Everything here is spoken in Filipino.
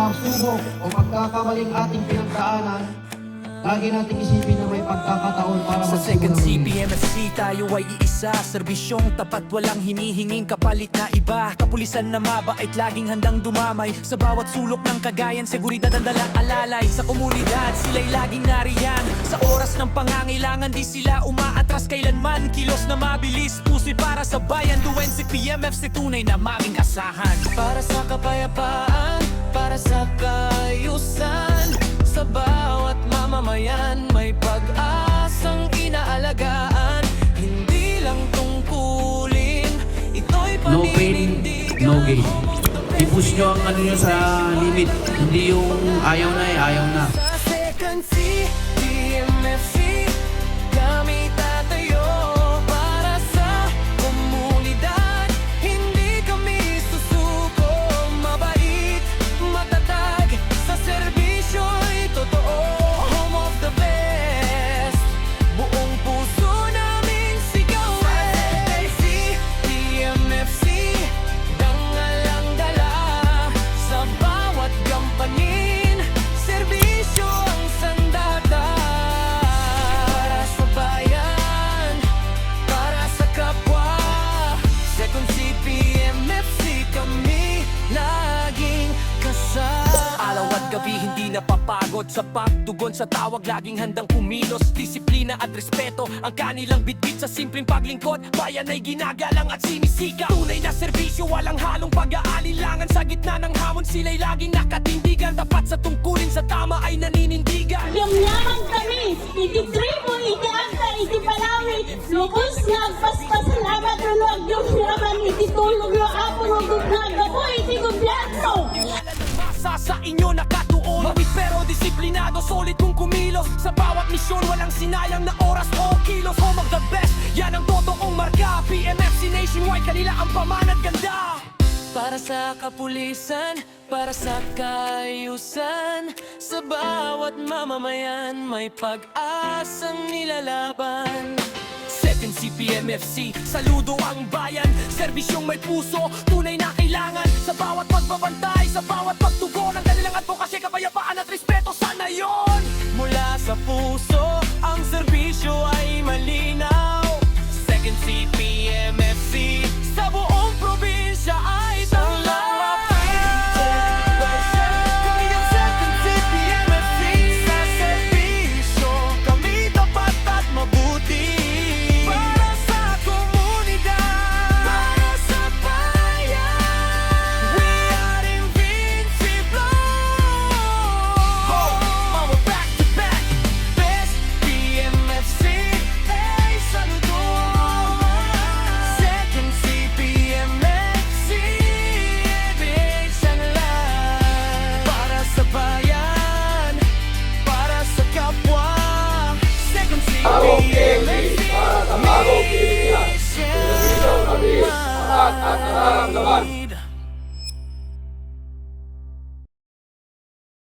mga subok o pagkakamaling ating pinagdaanan, lagi nating isipin na may pagkakataon para Sa magsimulang second muli. CPMFC tayo ay iisa, serbisyong tapat, walang hinihinging kapalit na iba. Kapulisan na mabait, laging handang dumamay sa bawat sulok ng Cagayan. Seguridad ang dalang alalay sa komunidad, sila'y laging nariyan. Sa oras ng pangangailangan, di sila umaatras kailanman. Kilos na mabilis, puso'y para sa bayan. Duwen si PMFC, tunay na maming asahan. Para sa kapayapaan, para sa kaayusan, sa bawat mamamayan may pag-asang inaalagaan. Hindi lang tungkulin, ito'y No pain, no gain. I-push nyo ang ano nyo sa limit. Hindi yung ayaw na ayaw na. Sa second CPMFC kami tatayo para sa komunidad. Hindi kami susuko, mabait, matatag, sa serbisyo'y totoo. Home of the best, buong puso naming sigaw ay CPMFC, dangal ang dala sa bawat gampanin. Serbisyo ang sandata para sa bayan, para sa kapwa. Second CPMFC kami laging kasama. Araw at gabi hindi napapagod sa pagtugon sa tawag, laging handang kumilos. Disiplina at respeto ang kanilang bitbit sa simpleng paglingkod. Bayan ay ginagalang at sinisika. Tunay na serbisyo, walang halong pag-aalinlangan. Sa gitna ng hamon sila'y laging nakatindigan. Tapat sa tungkulin, sa tama ay naninindigan. Yung yaman kami, iti tribo, iti angka, iti palawi, lubos nagpaspasalamat runod yung yaman, iti tulog yung apo, rugod nagabo, iti gobyerno. Masa sa inyo nakatuon, mawid pero disiplinado, solid kung kumilos. Sa bawat misyon walang sinayang na oras o kilos. Home of the best, yan ang totoong marka. PMFC nationwide, kanila ang pamanat ganda. Para sa kapulisan, para sa kaayusan, sa bawat mamamayan may pag-asang nilalaban. Second CPMFC, saludo ang bayan. Serbisyong may puso, tunay na kailangan. Sa bawat pagbabantay, sa bawat pagtugon, ang kanilang advokasya, kapayapaan at respeto sana yon. Mula sa puso, ang serbisyo ay malinaw. Second CPMFC, sa buong probinsya ay tanglaw. Kami ang Second CPMFC, sa serbisyo kami tapat at mabuti. Para sa komunidad, para sa bayan, we are invincible. Mama back to back, best PMFC, ay saludo. Second CPMFC, big sanlan. Para sa bayan, para sa kapwa. Second CPMFC, Para sa bagong Pilipinas. Servisyo kami, tapat at nararamdaman.